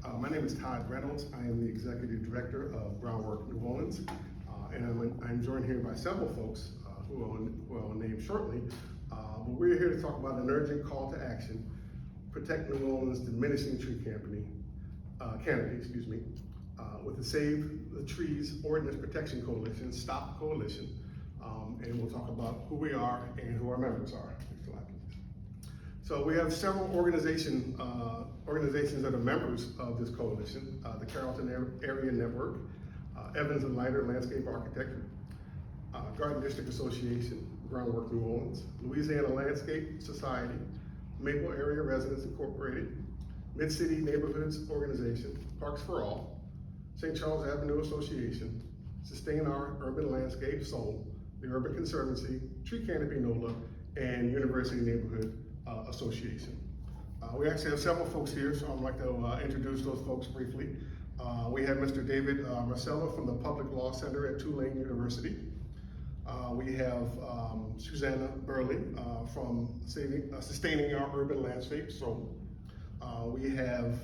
My name is Todd Reynolds. I am the Executive Director of Groundwork New Orleans, and I'm joined here by several folks who I'll name shortly. But we're here to talk about an urgent call to action, protect New Orleans diminishing tree canopy, with the Save the Trees Ordinance Protection Coalition, STOP Coalition, and we'll talk about who we are and who our members are. Next slide, please. So we have several organizations that are members of this coalition, the Carrollton Area Network, Evans and Leiter Landscape Architecture, Garden District Association, Groundwork New Orleans, Louisiana Landscape Society, Maple Area Residents Incorporated, Mid-City Neighborhoods Organization, Parks for All, St. Charles Avenue Association, Sustain Our Urban Landscape, SOUL, the Urban Conservancy, Tree Canopy NOLA, and University Neighborhood Association. We actually have several folks here, so I'd like to introduce those folks briefly. We have Mr. David Marcello from the Public Law Center at Tulane University. We have Susannah Burley from Sustaining Our Urban Landscape, SOUL. We have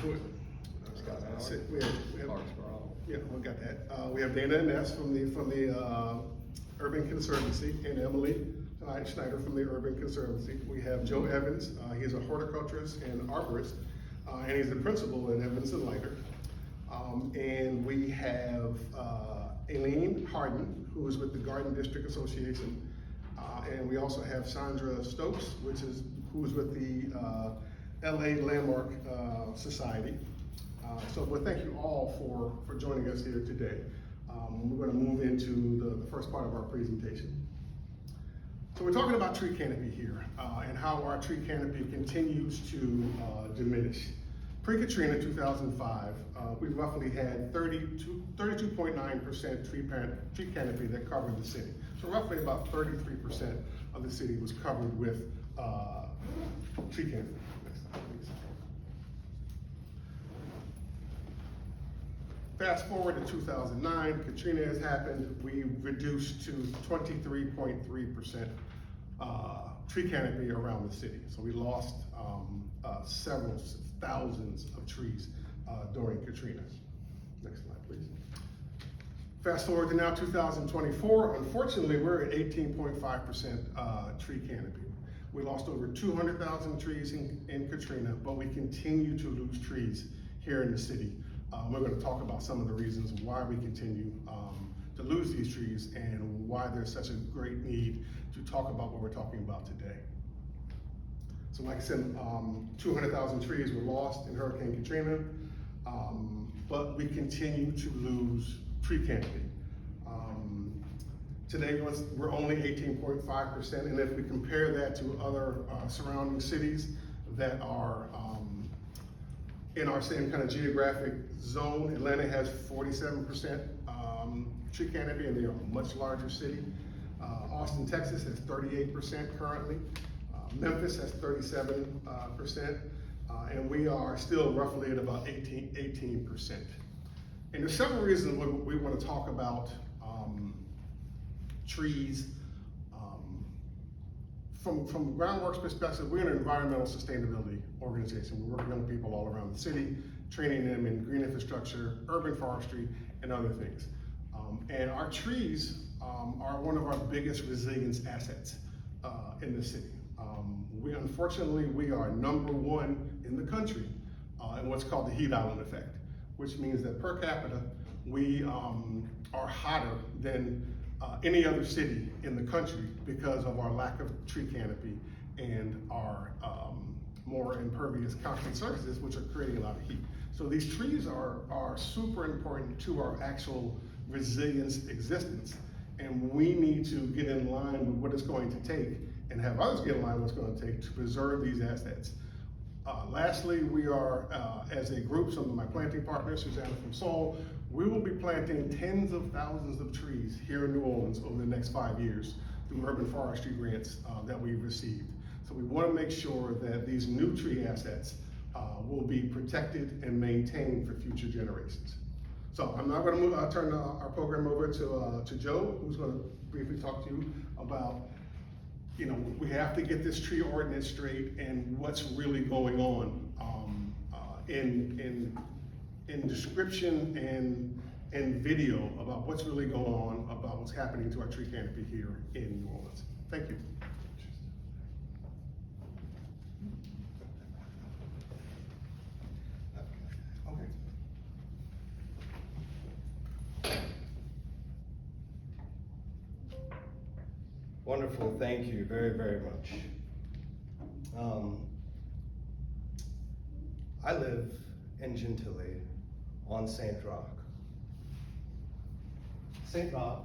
we got that. We have Dana and Ness from the Urban Conservancy, and Emily Schneider from the Urban Conservancy. We have Joe Evans. He's a horticulturist and arborist, and he's the principal at Evans and Leiter. And we have Aileen Harden, who is with the Garden District Association. And we also have Sandra Stokes, who is with the LA Landmark Society. Well, thank you all for joining us here today. We're going to move into the first part of our presentation. So we're talking about tree canopy here and how our tree canopy continues to diminish. Pre-Katrina 2005, we roughly had 32.9% tree canopy that covered the city. So roughly about 33% of the city was covered with tree canopy. Next slide, please. Fast forward to 2009, Katrina has happened. We reduced to 23.3% tree canopy around the city. So we lost several thousands of trees during Katrina. Next slide, please. Fast forward to now 2024. Unfortunately, we're at 18.5% tree canopy. We lost over 200,000 trees in Katrina, but we continue to lose trees here in the city. We're going to talk about some of the reasons why we continue to lose these trees and why there's such a great need to talk about what we're talking about today. So like I said, 200,000 trees were lost in Hurricane Katrina, but we continue to lose tree canopy. Today, we're only 18.5%, and if we compare that to other surrounding cities that are in our same kind of geographic zone, Atlanta has 47% tree canopy, and they are a much larger city. Austin, Texas has 38% currently. Memphis has 37%, and we are still roughly at about 18%. And there's several reasons we want to talk about trees. From Groundwork's perspective, we're an environmental sustainability organization. We work with young people all around the city, training them in green infrastructure, urban forestry, and other things. And our trees are one of our biggest resilience assets in the city. Unfortunately, we are #1 in the country in what's called the heat island effect, which means that per capita, we are hotter than any other city in the country because of our lack of tree canopy and our more impervious concrete surfaces, which are creating a lot of heat. So these trees are super important to our actual resilience existence, and we need to get in line with what it's going to take and have others get in line with what it's going to take to preserve these assets. Lastly, we are, as a group, some of my planting partners, Susannah from SOUL, we will be planting tens of thousands of trees here in New Orleans over the next 5 years through urban forestry grants that we've received. So we want to make sure that these new tree assets will be protected and maintained for future generations. So I'm now going to turn our program over to Joe, who's going to briefly talk to you about we have to get this tree ordinance straight and what's really going on in description and video about what's really going on about what's happening to our tree canopy here in New Orleans. Thank you. Wonderful, thank you very, very much. I live in Gentilly on St. Roch. St. Roch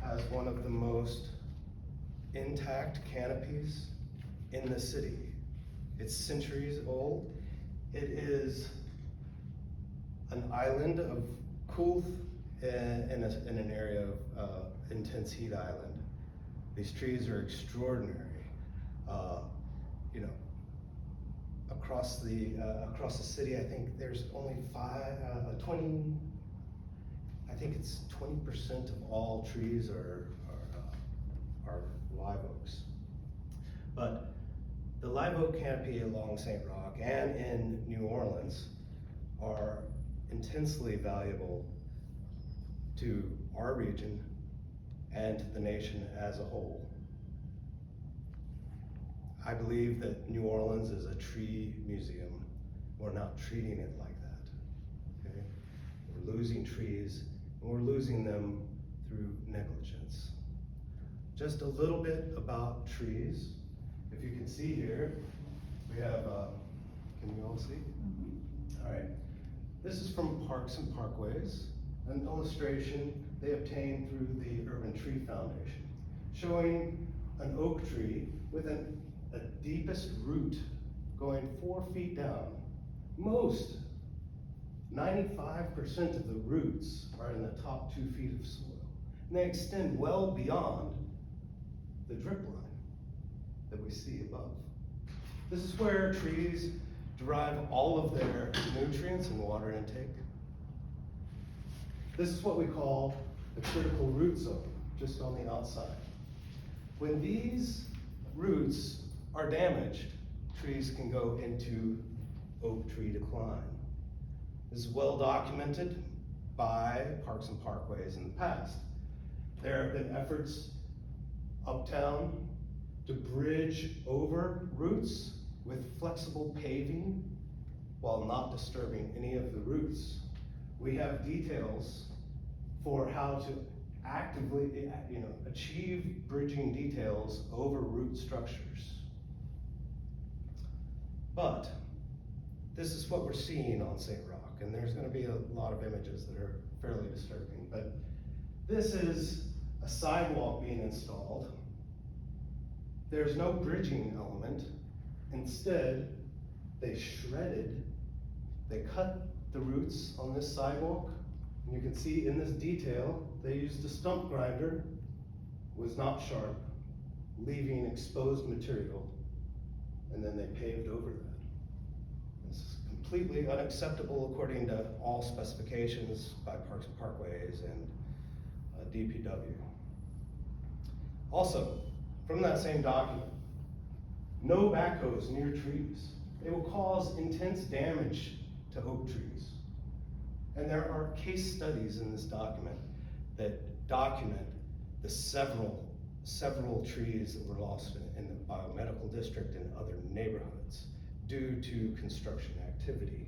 has one of the most intact canopies in the city. It's centuries old. It is an island of cool in an area of intense heat island. These trees are extraordinary. Across the city, I think there's only 20. I think it's 20% of all trees are live oaks. But the live oak canopy along St. Roch and in New Orleans are intensely valuable to our region and to the nation as a whole. I believe that New Orleans is a tree museum. We're not treating it like that, okay? We're losing trees, and we're losing them through negligence. Just a little bit about trees. If you can see here, we have, can you all see? Mm-hmm. All right, this is from Parks and Parkways, an illustration they obtained through the Urban Tree Foundation, showing an oak tree with a deepest root going 4 feet down. Most, 95% of the roots are in the top 2 feet of soil. And they extend well beyond the drip line that we see above. This is where trees derive all of their nutrients and water intake. This is what we call the critical root zone, just on the outside. When these roots are damaged, trees can go into oak tree decline. This is well documented by Parks and Parkways in the past. There have been efforts uptown to bridge over roots with flexible paving while not disturbing any of the roots. We have details for how to actively, achieve bridging details over root structures. But this is what we're seeing on St. Roch, and there's going to be a lot of images that are fairly disturbing, but this is a sidewalk being installed. There's no bridging element. Instead, they cut the roots on this sidewalk. And you can see in this detail, they used a stump grinder, was not sharp, leaving exposed material, and then they paved over that. This is completely unacceptable according to all specifications by Parks and Parkways and DPW. Also, from that same document, no backhoes near trees. They will cause intense damage to oak trees. And there are case studies in this document that document the several trees that were lost in the biomedical district and other neighborhoods due to construction activity.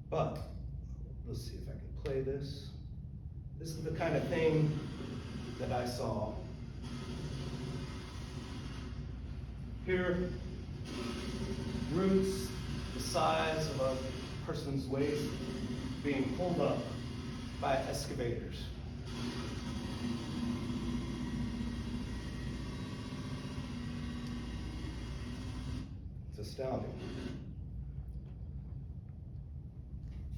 But let's see if I can play this. This is the kind of thing that I saw. Here, roots the size of a person's waist being pulled up by excavators. It's astounding.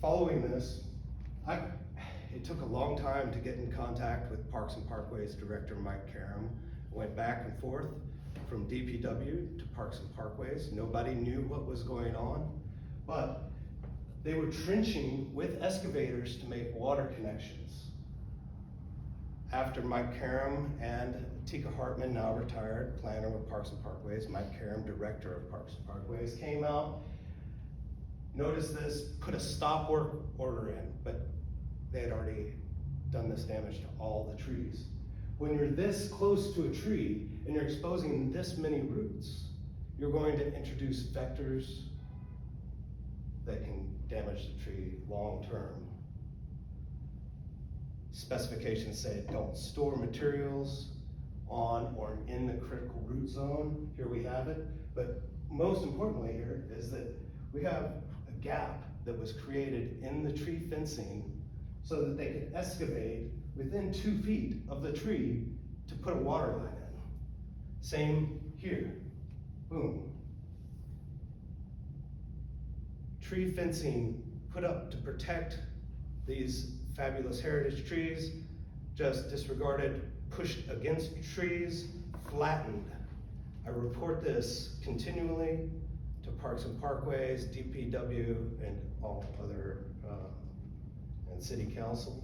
Following this, it took a long time to get in contact with Parks and Parkways Director Mike Karam. Went back and forth from DPW to Parks and Parkways. Nobody knew what was going on, but they were trenching with excavators to make water connections. After Mike Karam and Tika Hartman, now retired, planner with Parks and Parkways, Mike Karam, director of Parks and Parkways, came out, noticed this, put a stop work order in, but they had already done this damage to all the trees. When you're this close to a tree and you're exposing this many roots, you're going to introduce vectors that can damage the tree long-term. Specifications say don't store materials on or in the critical root zone. Here we have it. But most importantly here is that we have a gap that was created in the tree fencing so that they could excavate within 2 feet of the tree to put a water line in. Same here, boom. Tree fencing put up to protect these fabulous heritage trees, just disregarded, pushed against trees, flattened. I report this continually to Parks and Parkways, DPW, and all other, and City Council.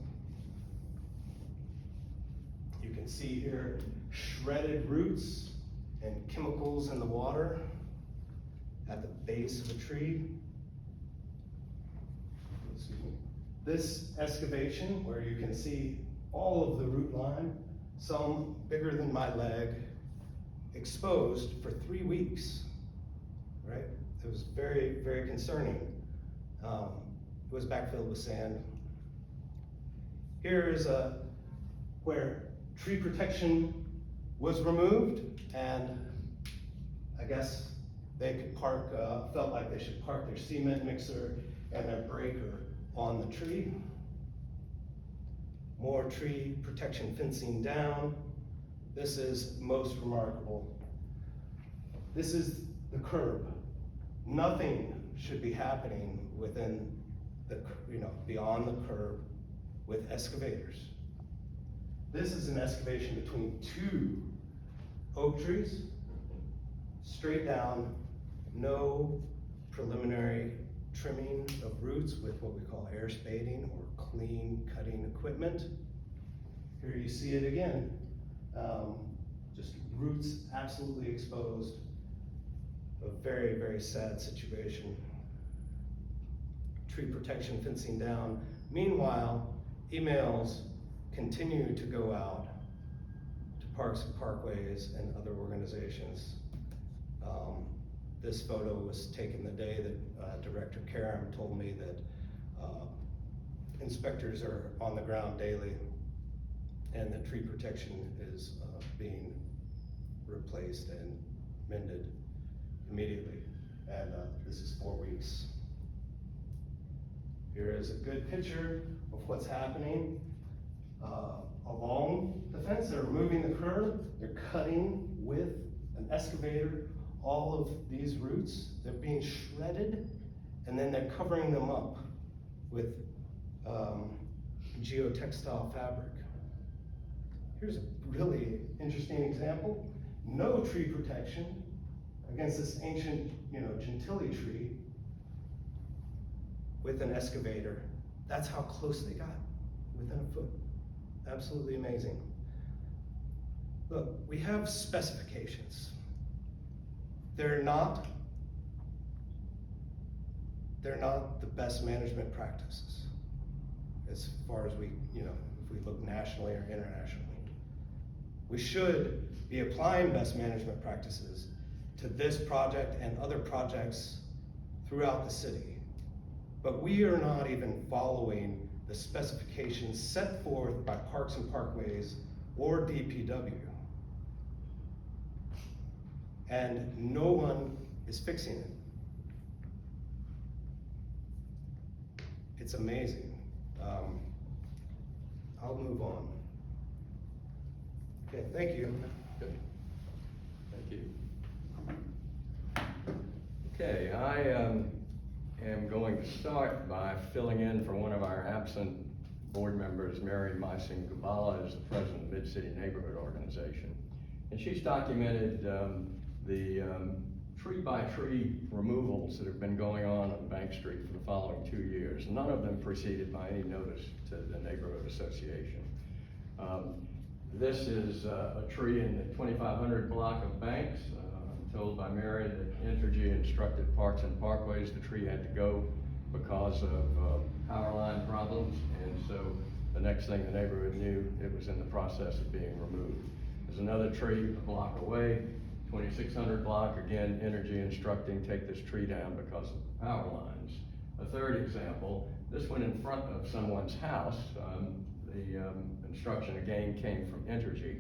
You can see here shredded roots and chemicals in the water at the base of a tree. Excuse me. This excavation, where you can see all of the root line, some bigger than my leg, exposed for 3 weeks, right? It was very, very concerning. It was backfilled with sand. Here is where tree protection was removed, and I guess they could park, felt like they should park their cement mixer and their breaker on the tree. More tree protection fencing down. This is most remarkable. This is the curb. Nothing should be happening within the, beyond the curb with excavators. This is an excavation between 2 oak trees, straight down, no preliminary trimming of roots with what we call air spading or clean cutting equipment. Here you see it again. Just roots absolutely exposed. A very, very sad situation. Tree protection fencing down. Meanwhile, emails continue to go out to Parks and Parkways and other organizations. This photo was taken the day that Director Karam told me that inspectors are on the ground daily and that tree protection is being replaced and mended immediately. And this is 4 weeks. Here is a good picture of what's happening along the fence. They're removing the curb, they're cutting with an excavator all of these roots. They're being shredded, and then they're covering them up with geotextile fabric. Here's a really interesting example. No tree protection against this ancient, gentilly tree with an excavator. That's how close they got, within a foot. Absolutely amazing. Look, we have specifications. They're not the best management practices as far as we, if we look nationally or internationally. We should be applying best management practices to this project and other projects throughout the city. But we are not even following the specifications set forth by Parks and Parkways or DPW. And no one is fixing it. It's amazing. I'll move on. Okay, thank you. Good. Thank you. Okay, I am going to start by filling in for one of our absent board members, Mary Meissing-Gubala, is the president of Mid-City Neighborhood Organization. And she's documented the tree-by-tree removals that have been going on Bank Street for the following 2 years, none of them preceded by any notice to the neighborhood association. This is a tree in the 2500 block of Banks. I'm told by Mary that Entergy instructed Parks and Parkways the tree had to go because of power line problems, and so the next thing the neighborhood knew, it was in the process of being removed. There's another tree a block away, 2600 block, again, Entergy instructing take this tree down because of the power lines. A third example, this one in front of someone's house, the instruction again came from Entergy,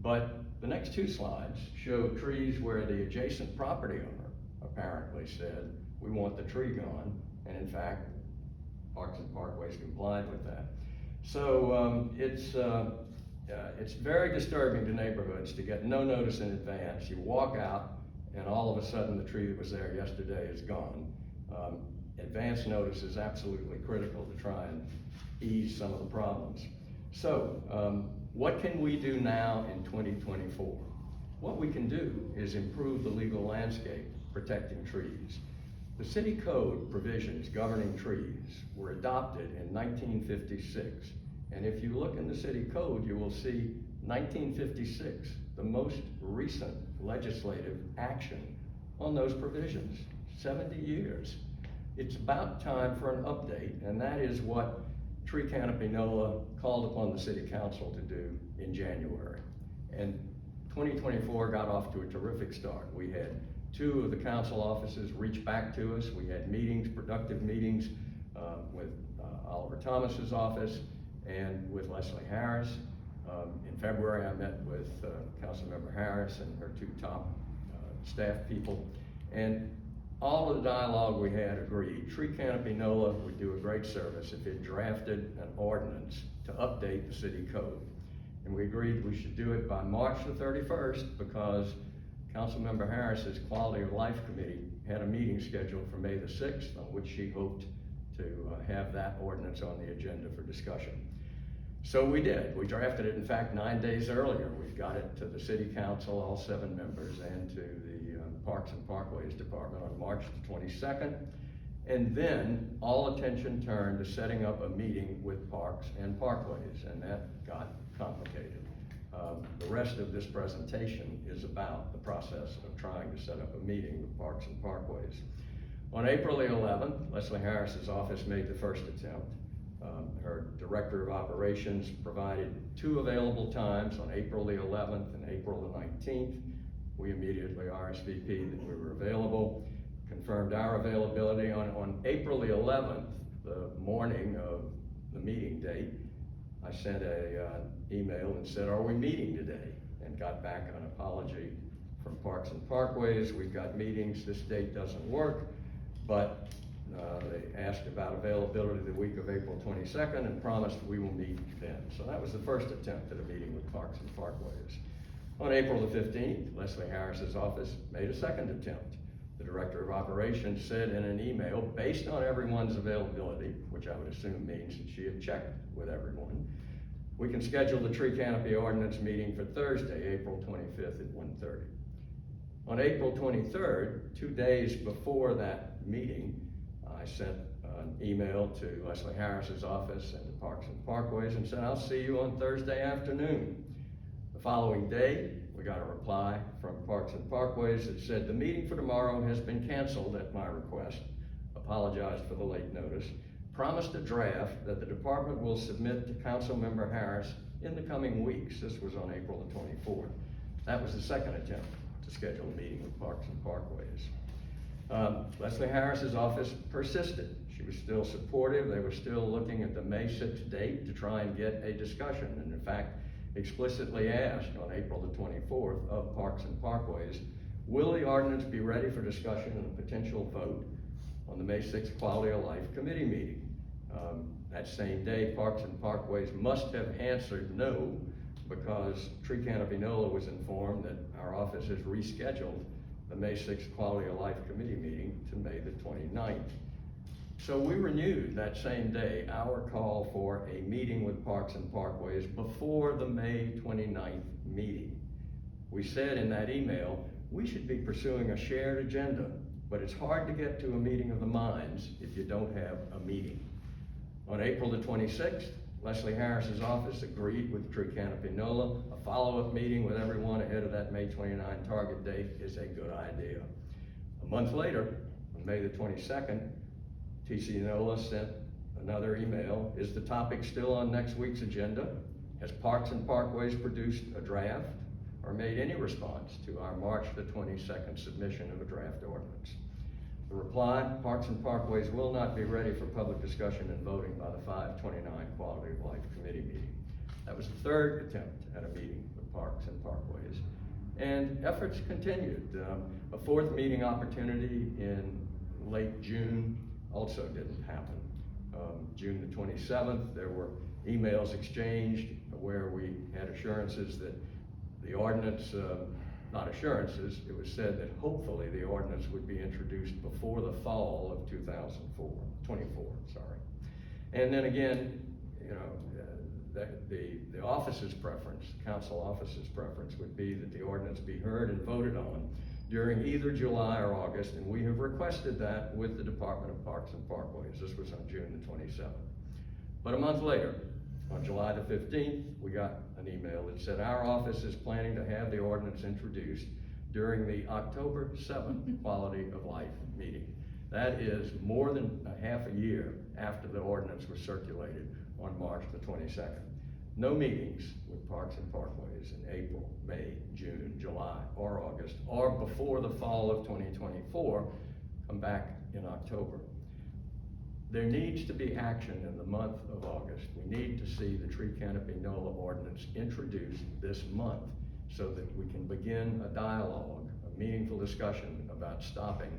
but the next two slides show trees where the adjacent property owner apparently said, we want the tree gone, and in fact, Parks and Parkways complied with that. So it's very disturbing to neighborhoods to get no notice in advance. You walk out and all of a sudden the tree that was there yesterday is gone. Advance notice is absolutely critical to try and ease some of the problems. So what can we do now in 2024? What we can do is improve the legal landscape protecting trees. The city code provisions governing trees were adopted in 1956. And if you look in the city code, you will see 1956, the most recent legislative action on those provisions, 70 years. It's about time for an update, and that is what Tree Canopy NOLA called upon the city council to do in January. And 2024 got off to a terrific start. We had 2 of the council offices reach back to us. We had meetings, productive meetings with Oliver Thomas's office and with Leslie Harris. In February, I met with Councilmember Harris and her 2 top staff people. And all of the dialogue we had agreed Tree Canopy NOLA would do a great service if it drafted an ordinance to update the city code. And we agreed we should do it by March the 31st because Councilmember Harris's Quality of Life Committee had a meeting scheduled for May the 6th on which she hoped to have that ordinance on the agenda for discussion. So we did. We drafted it, in fact, 9 days earlier. We got it to the city council, all 7 members, and to the Parks and Parkways Department on March the 22nd. And then all attention turned to setting up a meeting with Parks and Parkways, and that got complicated. The rest of this presentation is about the process of trying to set up a meeting with Parks and Parkways. On April the 11th, Leslie Harris's office made the first attempt. Her director of operations provided 2 available times on April the 11th and April the 19th. We immediately RSVP'd that we were available, confirmed our availability. On April the 11th, the morning of the meeting date, I sent an email and said, are we meeting today? And got back an apology from Parks and Parkways. We've got meetings, this date doesn't work, but they asked about availability the week of April 22nd and promised we will meet then. So that was the first attempt at a meeting with Parks and Parkways. On April the 15th, Leslie Harris's office made a second attempt. The director of operations said in an email, based on everyone's availability, which I would assume means that she had checked with everyone, we can schedule the Tree Canopy Ordinance meeting for Thursday, April 25th at 1:30. On April 23rd, 2 days before that meeting, I sent an email to Leslie Harris's office and to Parks and Parkways and said, I'll see you on Thursday afternoon. The following day, we got a reply from Parks and Parkways that said the meeting for tomorrow has been canceled at my request, apologized for the late notice, promised a draft that the department will submit to Councilmember Harris in the coming weeks. This was on April the 24th. That was the second attempt to schedule a meeting with Parks and Parkways. Leslie Harris's office persisted. She was still supportive. They were still looking at the May 6th date to try and get a discussion, and in fact, explicitly asked on April the 24th of Parks and Parkways, will the ordinance be ready for discussion and a potential vote on the May 6th Quality of Life Committee meeting? That same day, Parks and Parkways must have answered no, because Tree Canopy NOLA was informed that our office has rescheduled the May 6th Quality of Life Committee meeting to May the 29th. So we renewed that same day our call for a meeting with Parks and Parkways before the May 29th meeting. We said in that email, we should be pursuing a shared agenda, but it's hard to get to a meeting of the minds if you don't have a meeting. On April the 26th, Leslie Harris's office agreed with Tree Canopy NOLA. A follow-up meeting with everyone ahead of that May 29 target date is a good idea. A month later, on May the 22nd, TC NOLA sent another email. Is the topic still on next week's agenda? Has Parks and Parkways produced a draft or made any response to our March the 22nd submission of a draft ordinance? The reply, Parks and Parkways will not be ready for public discussion and voting by the 5/29 Quality of Life Committee meeting. That was the third attempt at a meeting with Parks and Parkways. And efforts continued. A fourth meeting opportunity in late June also didn't happen. June the 27th, there were emails exchanged where we had assurances that the ordinance, not assurances, it was said that hopefully the ordinance would be introduced before the fall of 2024, sorry. And then again, you know, the office's preference, council office's preference would be that the ordinance be heard and voted on during either July or August, and we have requested that with the Department of Parks and Parkways. This was on June the 27th. But a month later, on July the 15th, we got an email that said our office is planning to have the ordinance introduced during the October 7th Quality of Life meeting. That is more than a half a year after the ordinance was circulated on March the 22nd. No meetings with Parks and Parkways in April, May, June, July, or August, or before the fall of 2024, come back in October. There needs to be action in the month of August. We need to see the Tree Canopy NOLA ordinance introduced this month so that we can begin a dialogue, a meaningful discussion about stopping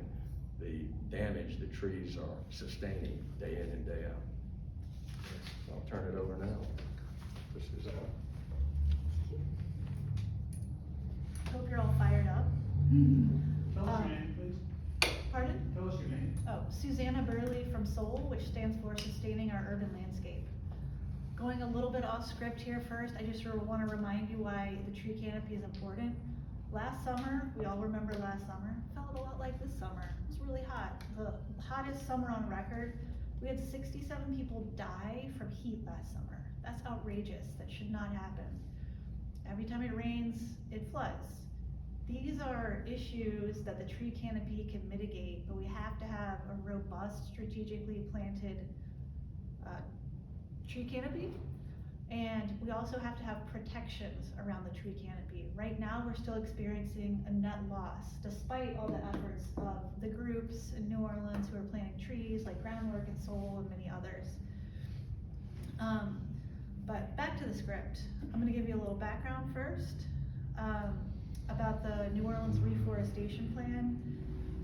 the damage that trees are sustaining day in and day out. I'll turn it over now to Susannah. Hope you're all fired up. Tell us your name, please. Pardon? Tell us your name. Oh, Susannah Burley from SOUL, which stands for Sustaining Our Urban Landscape. Going a little bit off script here first, I just want to remind you why the tree canopy is important. Last summer, we all remember last summer, felt a lot like this summer. It was really hot. The hottest summer on record. We had 67 people die from heat last summer. That's outrageous. That should not happen. Every time it rains, it floods. These are issues that the tree canopy can mitigate, but we have to have a robust, strategically planted tree canopy. And we also have to have protections around the tree canopy. Right now, we're still experiencing a net loss, despite all the efforts of the groups in New Orleans who are planting trees, like Groundwork and SOUL and many others. But back to the script. I'm gonna give you a little background first about the New Orleans reforestation plan.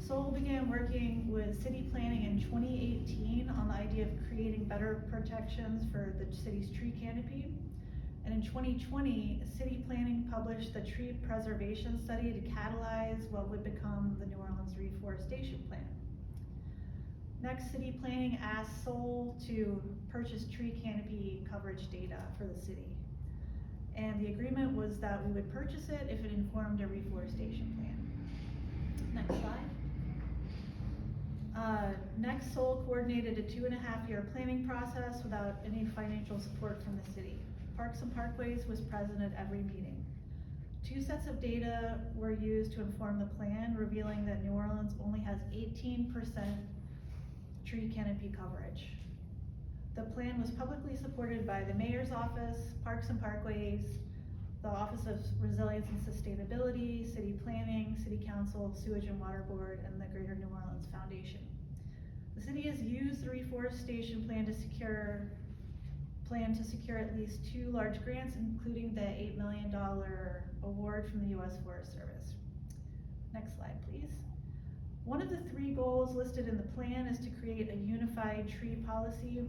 SOUL began working with city planning in 2018 on the idea of creating better protections for the city's tree canopy. And in 2020, city planning published the tree preservation study to catalyze what would become the New Orleans reforestation plan. Next, city planning asked SOUL to purchase tree canopy coverage data for the city. And the agreement was that we would purchase it if it informed a reforestation plan. Next slide. Next, SOUL coordinated a 2.5-year planning process without any financial support from the city. Parks and Parkways was present at every meeting. 2 sets of data were used to inform the plan, revealing that New Orleans only has 18% tree canopy coverage. The plan was publicly supported by the Mayor's Office, Parks and Parkways, the Office of Resilience and Sustainability, City Planning, City Council, Sewage and Water Board, and the Greater New Orleans Foundation. The city has used the reforestation plan to secure at least 2 large grants, including the $8 million award from the U.S. Forest Service. Next slide, please. One of the 3 goals listed in the plan is to create a unified tree policy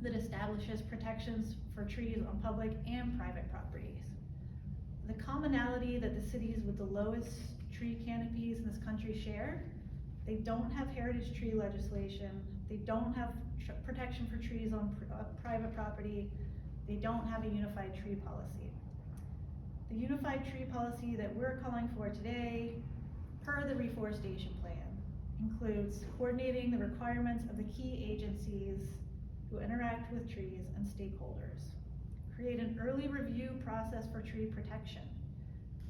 that establishes protections for trees on public and private properties. The commonality that the cities with the lowest tree canopies in this country share: they don't have heritage tree legislation, they don't have protection for trees on private property, they don't have a unified tree policy. The unified tree policy that we're calling for today, per the reforestation plan, includes coordinating the requirements of the key agencies who interact with trees and stakeholders. Create an early review process for tree protection.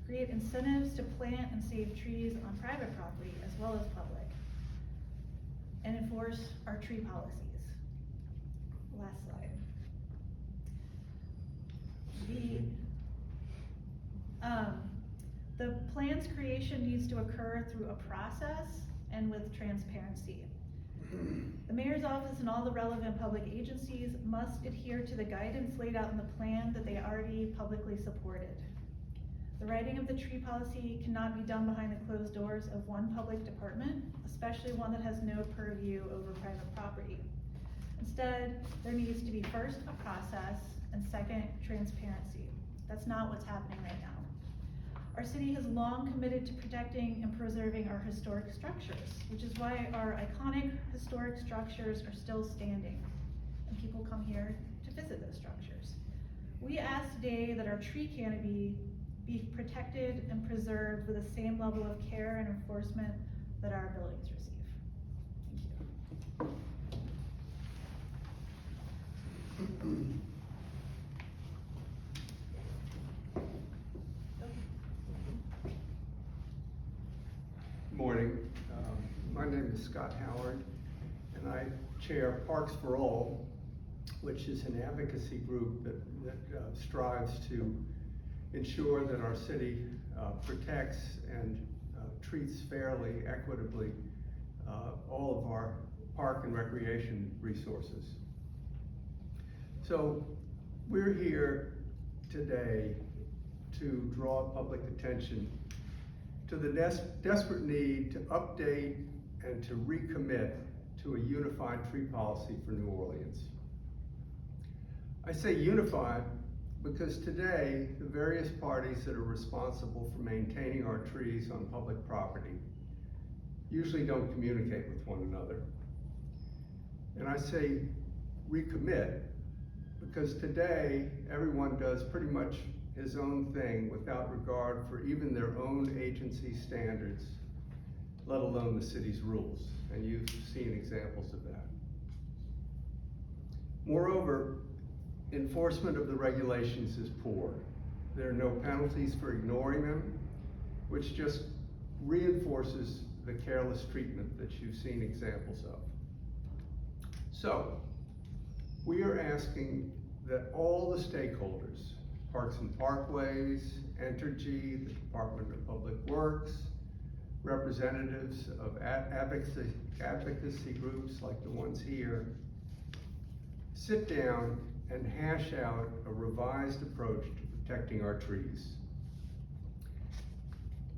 Create incentives to plant and save trees on private property as well as public. And enforce our tree policies. Last slide. The plan's creation needs to occur through a process and with transparency. The mayor's office and all the relevant public agencies must adhere to the guidance laid out in the plan that they already publicly supported. The writing of the tree policy cannot be done behind the closed doors of one public department, especially one that has no purview over private property. Instead, there needs to be first a process and second, transparency. That's not what's happening right now. Our city has long committed to protecting and preserving our historic structures, which is why our iconic historic structures are still standing, and people come here to visit those structures. We ask today that our tree canopy be protected and preserved with the same level of care and enforcement that our buildings receive. Thank you. Morning. My name is Scott Howard, and I chair Parks for All, which is an advocacy group that strives to ensure that our city protects and treats fairly, equitably, all of our park and recreation resources. So we're here today to draw public attention to the desperate need to update and to recommit to a unified tree policy for New Orleans. I say unified because today, the various parties that are responsible for maintaining our trees on public property usually don't communicate with one another. And I say recommit because today, everyone does pretty much his own thing without regard for even their own agency standards, let alone the city's rules. And you've seen examples of that. Moreover, enforcement of the regulations is poor. There are no penalties for ignoring them, which just reinforces the careless treatment that you've seen examples of. So, we are asking that all the stakeholders, Parks and Parkways, Entergy, the Department of Public Works, representatives of advocacy groups like the ones here, sit down and hash out a revised approach to protecting our trees.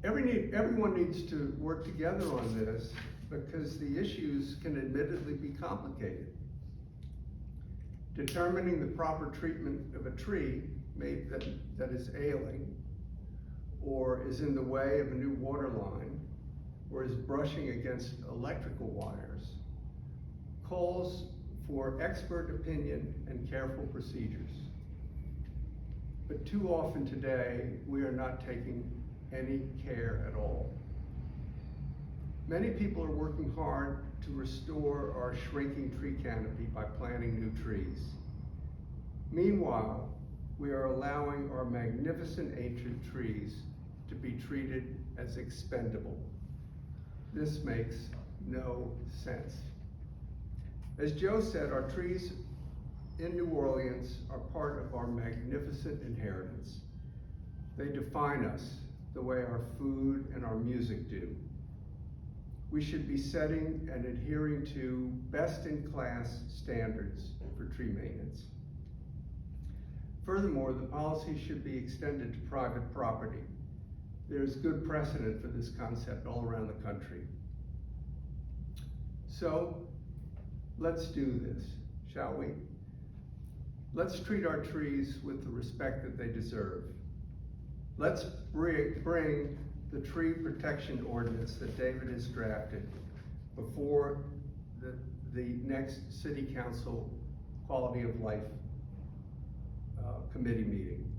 Everyone needs to work together on this because the issues can admittedly be complicated. Determining the proper treatment of a tree that is ailing, or is in the way of a new water line, or is brushing against electrical wires, calls for expert opinion and careful procedures. But too often today, we are not taking any care at all. Many people are working hard to restore our shrinking tree canopy by planting new trees. Meanwhile, we are allowing our magnificent ancient trees to be treated as expendable. This makes no sense. As Joe said, our trees in New Orleans are part of our magnificent inheritance. They define us the way our food and our music do. We should be setting and adhering to best-in-class standards for tree maintenance. Furthermore, the policy should be extended to private property. There's good precedent for this concept all around the country. So, let's do this, shall we? Let's treat our trees with the respect that they deserve. Let's bring the tree protection ordinance that David has drafted before the next City Council Quality of Life Committee meeting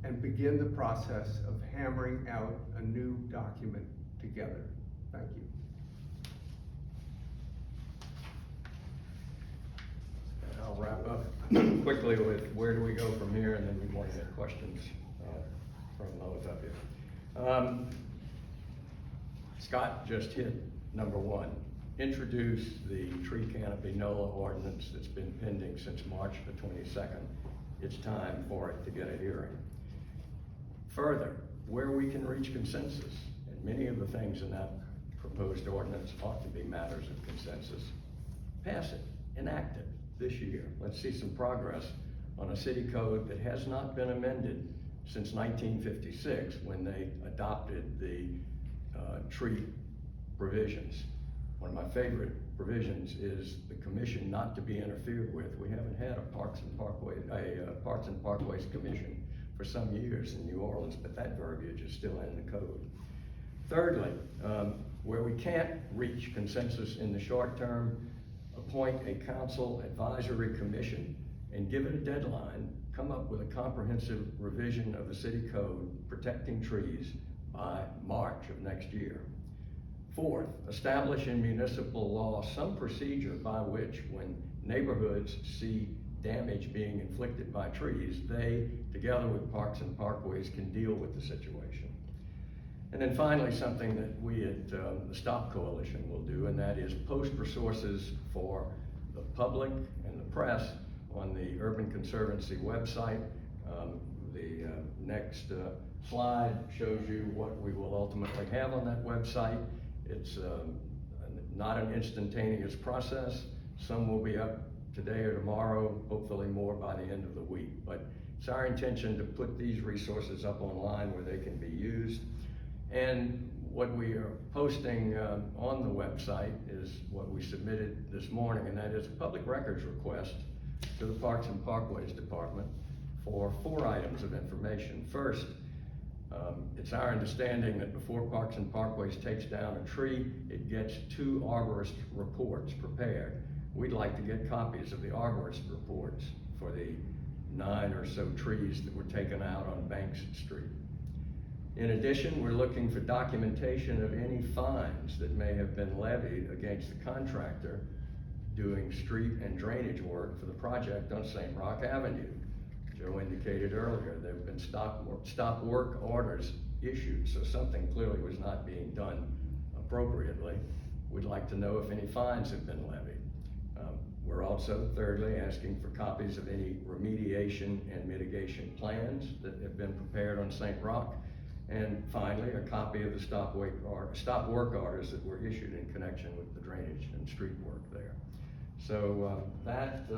and begin the process of hammering out a new document together. Thank you. quickly with where do we go from here, and then we want to get questions from those of you. Scott just hit number one, introduce the tree canopy NOLA ordinance that's been pending since March the 22nd. It's time for it to get a hearing. Further, where we can reach consensus, and many of the things in that proposed ordinance ought to be matters of consensus, pass it, enact it this year. Let's see some progress on a city code that has not been amended since 1956 when they adopted the tree provisions. One of my favorite provisions is the commission not to be interfered with. We haven't had a Parks and Parkways Commission for some years in New Orleans, but that verbiage is still in the code. Thirdly, where we can't reach consensus in the short term, appoint a council advisory commission and give it a deadline, come up with a comprehensive revision of the city code protecting trees by March of next year. Fourth, establish in municipal law some procedure by which when neighborhoods see damage being inflicted by trees, they, together with Parks and Parkways, can deal with the situation. And then finally, something that we at the Stop Coalition will do, and that is post resources for the public and the press on the Urban Conservancy website. The next slide shows you what we will ultimately have on that website. It's not an instantaneous process. Some will be up today or tomorrow, hopefully more by the end of the week. But it's our intention to put these resources up online where they can be used. And what we are posting on the website is what we submitted this morning, and that is a public records request to the Parks and Parkways Department for 4 items of information. First, it's our understanding that before Parks and Parkways takes down a tree, it gets 2 arborist reports prepared. We'd like to get copies of the arborist reports for the 9 or so trees that were taken out on Banks Street. In addition, we're looking for documentation of any fines that may have been levied against the contractor doing street and drainage work for the project on St. Roch Avenue. Joe indicated earlier, there have been stop work orders issued, so something clearly was not being done appropriately. We'd like to know if any fines have been levied. We're also, thirdly, asking for copies of any remediation and mitigation plans that have been prepared on St. Roch. And finally, a copy of the stop work orders that were issued in connection with the drainage and street work there. So that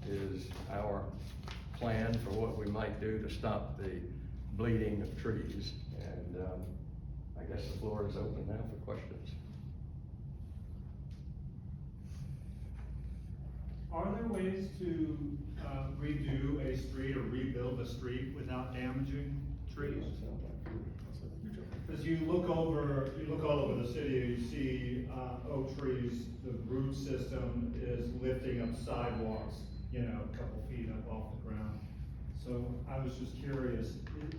is our plan for what we might do to stop the bleeding of trees. And I guess the floor is open now for questions. Are there ways to redo a street or rebuild a street without damaging trees? Because you look all over the city, you see oak trees, the root system is lifting up sidewalks, a couple feet up off the ground. So I was just curious,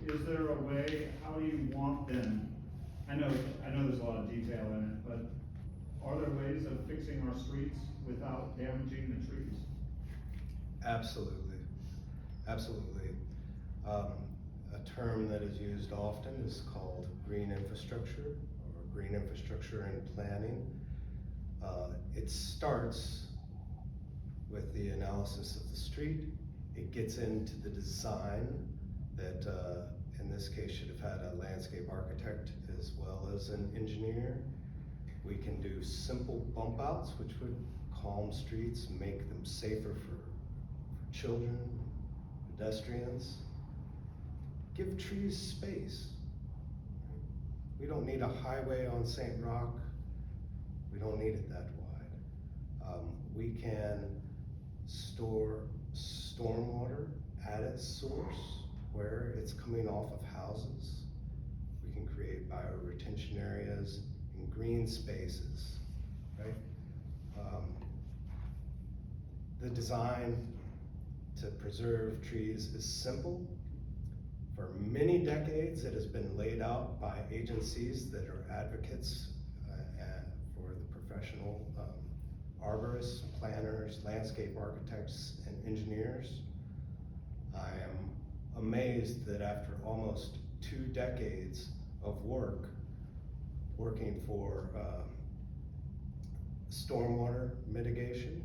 is there a way, how do you want them? I know there's a lot of detail in it, but are there ways of fixing our streets without damaging the trees? Absolutely, absolutely. A term that is used often is called green infrastructure or green infrastructure and planning. It starts with the analysis of the street. It gets into the design that in this case should have had a landscape architect as well as an engineer. We can do simple bump outs, which would calm streets, make them safer for children, pedestrians. Give trees space. We don't need a highway on St. Roch. We don't need it that wide. We can store stormwater at its source where it's coming off of houses. We can create bioretention areas and green spaces, right? The design to preserve trees is simple. For many decades, it has been laid out by agencies that are advocates for the professional arborists, planners, landscape architects, and engineers. I am amazed that after almost 2 decades of working for stormwater mitigation,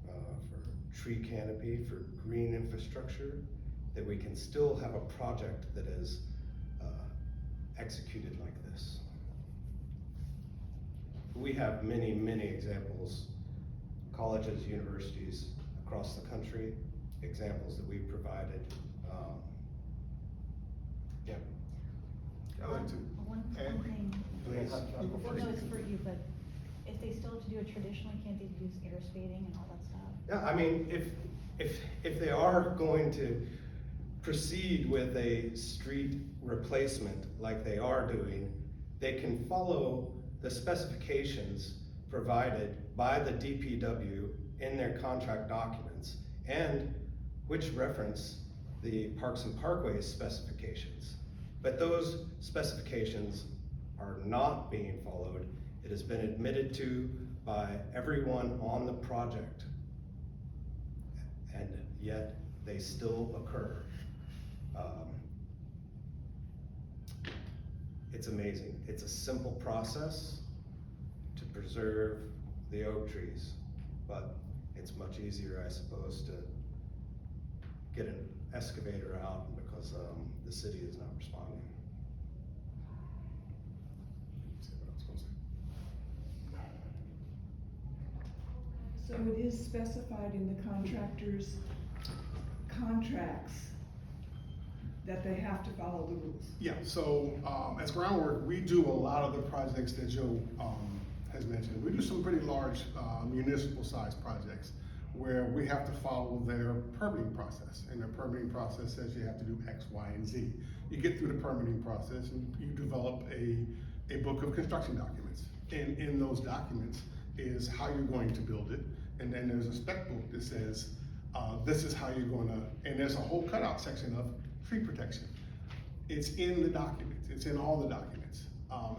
for tree canopy, for green infrastructure, that we can still have a project that is executed like this. We have many, many examples, colleges, universities across the country, examples that we've provided. Yeah. I'd like to One add- thing, Please. You go first. no, it's for you, but if they still have to do it traditionally, can't they use air spading and all that stuff? Yeah, I mean, if they are going to proceed with a street replacement like they are doing, they can follow the specifications provided by the DPW in their contract documents, and which reference the Parks and Parkways specifications. But those specifications are not being followed. It has been admitted to by everyone on the project, and yet they still occur. It's amazing. It's a simple process to preserve the oak trees, but it's much easier, I suppose, to get an excavator out because the city is not responding. So it is specified in the contractor's contracts that they have to follow the rules. Yeah, so, as Groundwork, we do a lot of the projects that Joe, has mentioned. We do some pretty large, municipal sized projects where we have to follow their permitting process. And their permitting process says you have to do X, Y, and Z. You get through the permitting process and you develop a book of construction documents. And in those documents is how you're going to build it. And then there's a spec book that says, this is how you're gonna, and there's a whole cutout section of tree protection. It's in the documents, it's in all the documents.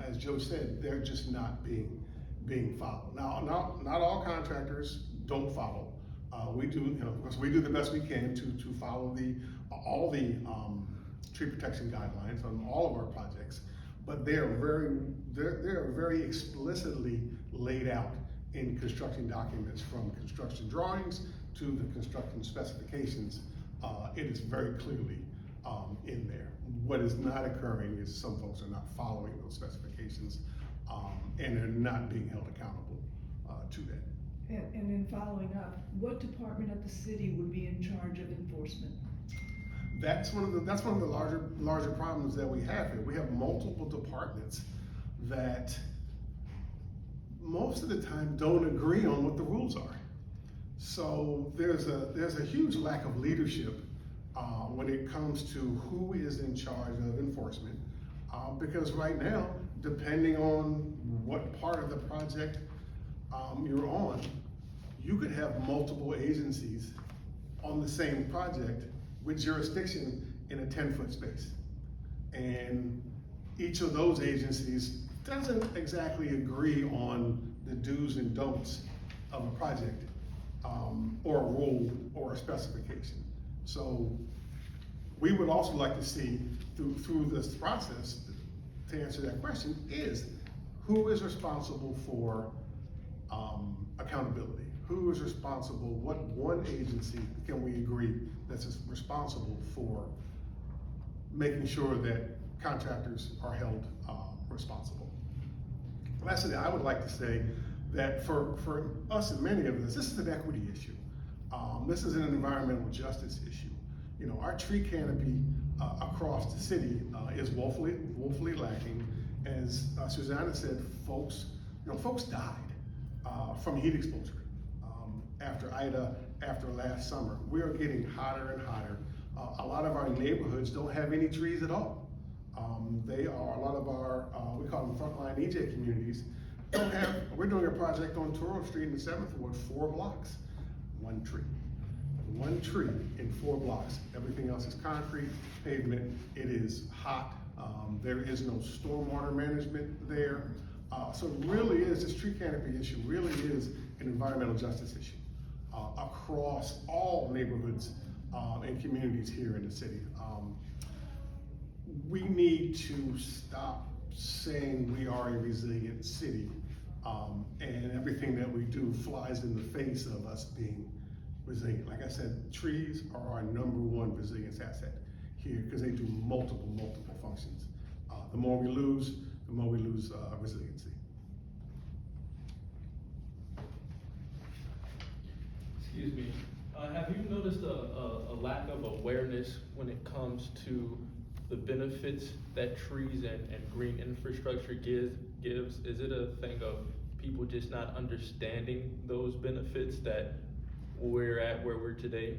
As Joe said, they're just not being followed. Now, not all contractors don't follow. We do, because we do the best we can to follow all the tree protection guidelines on all of our projects, but they're very explicitly laid out in construction documents, from construction drawings to the construction specifications. It is very clearly in there. What is not occurring is some folks are not following those specifications, and they're not being held accountable to that. And in following up, what department of the city would be in charge of enforcement? That's one of the larger problems that we have here. We have multiple departments that most of the time don't agree on what the rules are. So there's a huge lack of leadership when it comes to who is in charge of enforcement. Because right now, depending on what part of the project you're on, you could have multiple agencies on the same project with jurisdiction in a 10-foot space. And each of those agencies doesn't exactly agree on the do's and don'ts of a project, or a rule or a specification. So we would also like to see through this process, to answer that question, is who is responsible for accountability? Who is responsible? What one agency can we agree that's responsible for making sure that contractors are held responsible? Lastly, I would like to say that for us and many of us, this is an equity issue. This is an environmental justice issue. You know, our tree canopy across the city is woefully lacking. As Susannah said, folks died from heat exposure after Ida, after last summer. We are getting hotter and hotter. A lot of our neighborhoods don't have any trees at all. A lot of our, we call them frontline EJ communities, don't have, we're doing a project on Toro Street in the 7th Ward, 4 blocks, 1 tree. 1 tree in 4 blocks. Everything else is concrete, pavement. It is hot. There is no stormwater management there. So it really is, this tree canopy issue really is an environmental justice issue across all neighborhoods and communities here in the city. We need to stop saying we are a resilient city, and everything that we do flies in the face of us being resilient. Like I said, trees are our #1 resilience asset here because they do multiple functions. The more we lose resiliency. Excuse me, have you noticed a lack of awareness when it comes to the benefits that trees and green infrastructure gives? Is it a thing of people just not understanding those benefits that we're at where we're today?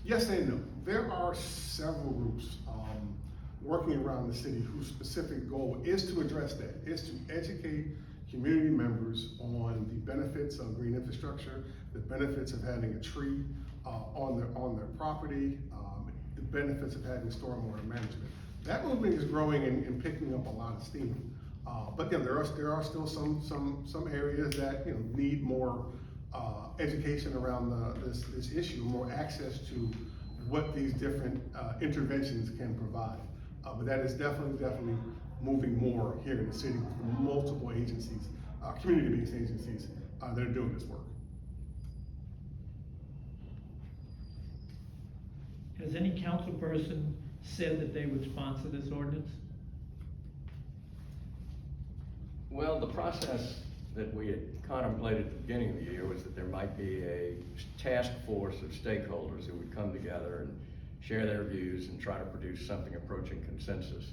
Yes and no. There are several groups working around the city whose specific goal is to address that, is to educate community members on the benefits of green infrastructure, the benefits of having a tree on their property, the benefits of having stormwater management. That movement is growing and picking up a lot of steam. But yeah, there are still some areas that need more education around this issue, more access to what these different interventions can provide. But that is definitely moving more here in the city with multiple agencies, community-based agencies that are doing this work. Has any council person said that they would sponsor this ordinance? Well, the process that we had contemplated at the beginning of the year was that there might be a task force of stakeholders who would come together and share their views and try to produce something approaching consensus.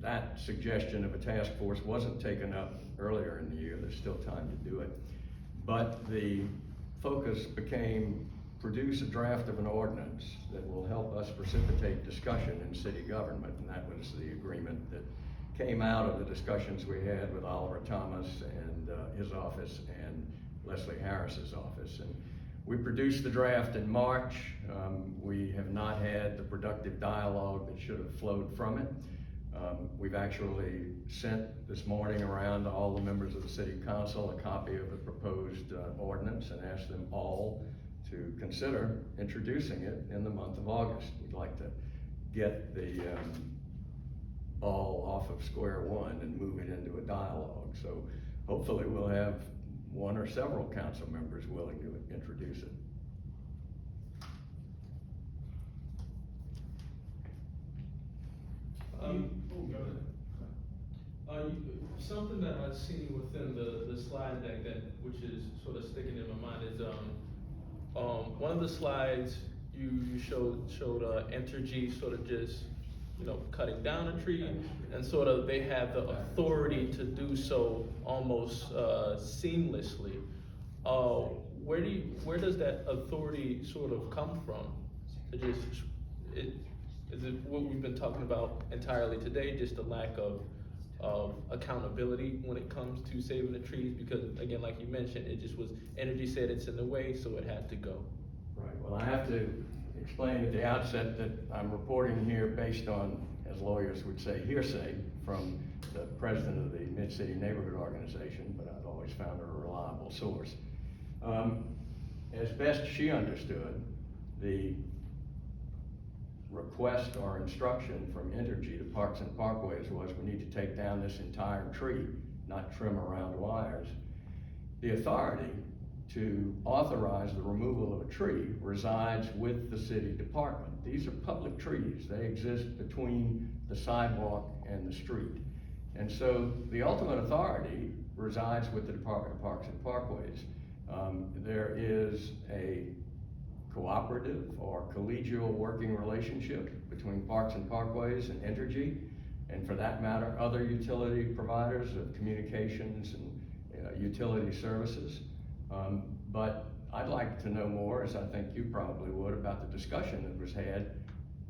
That suggestion of a task force wasn't taken up earlier in the year. There's still time to do it. But the focus became produce a draft of an ordinance that will help us precipitate discussion in city government, and that was the agreement that came out of the discussions we had with Oliver Thomas and his office and Leslie Harris's office. And we produced the draft in March. We have not had the productive dialogue that should have flowed from it. We've actually sent this morning around to all the members of the city council a copy of the proposed ordinance and asked them all to consider introducing it in the month of August. We'd like to get the ball off of square one and move it into a dialogue. So hopefully we'll have one or several council members willing to introduce it. Something that I've seen within the slide deck which is sort of sticking in my mind is one of the slides you showed Entergy sort of just cutting down a tree, and sort of they have the authority to do so almost seamlessly. Where does that authority sort of come from? Is it what we've been talking about entirely today, just a lack of accountability when it comes to saving the trees? Because again, like you mentioned, it just was, Entergy said it's in the way, so it had to go. Right, well, I have to explain at the outset that I'm reporting here based on, as lawyers would say, hearsay from the president of the Mid-City Neighborhood Organization, but I've always found her a reliable source. As best she understood, the request or instruction from Entergy to Parks and Parkways was we need to take down this entire tree, not trim around wires. The authority to authorize the removal of a tree resides with the city department. These are public trees. They exist between the sidewalk and the street. And so the ultimate authority resides with the Department of Parks and Parkways. There is a cooperative or collegial working relationship between Parks and Parkways and Entergy, and for that matter, other utility providers of communications and utility services. But I'd like to know more, as I think you probably would, about the discussion that was had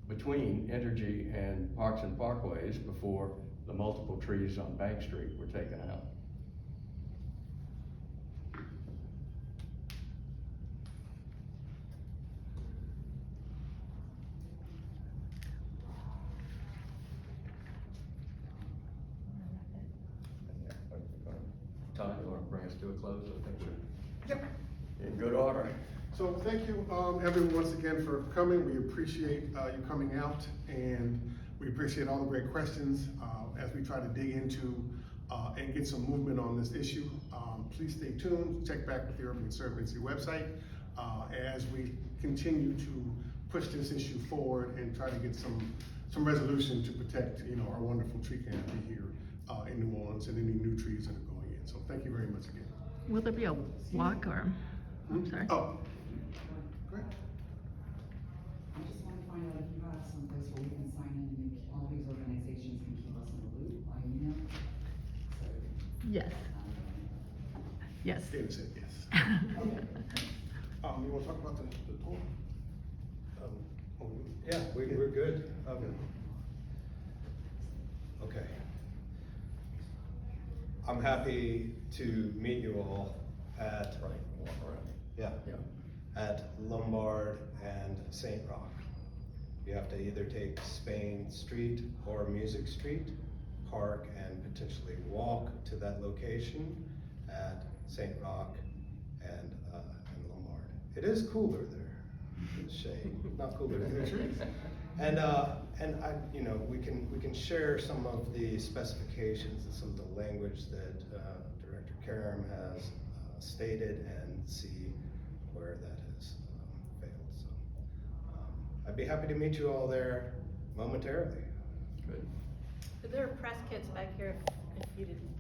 between Entergy and Parks and Parkways before the multiple trees on Bank Street were taken out. us to a close? I think we're Yep. in good order. So thank you, everyone, once again for coming. We appreciate you coming out, and we appreciate all the great questions as we try to dig into and get some movement on this issue. Please stay tuned, check back with the Urban Conservancy website as we continue to push this issue forward and try to get some resolution to protect, our wonderful tree canopy here in New Orleans and any new trees that are going in. So thank you very much again. Will there be a walk or, I'm sorry? Oh, great. I just want to find out if you have some place where we can sign in and all these organizations can keep us in the loop by email. So, Yes, yes. Dana said yes. You wanna talk about the tour? Yeah, we're good. Okay. I'm happy to meet you all at, yeah, at Lombard and St. Roch. You have to either take Spain Street or Music Street, park and potentially walk to that location at St. Roch and Lombard. It is cooler there. It's shade, not cooler than the trees. And we can share some of the specifications and some of the language that Director Karam has stated and see where that has failed. So I'd be happy to meet you all there momentarily. Good. There are press kits back here if you didn't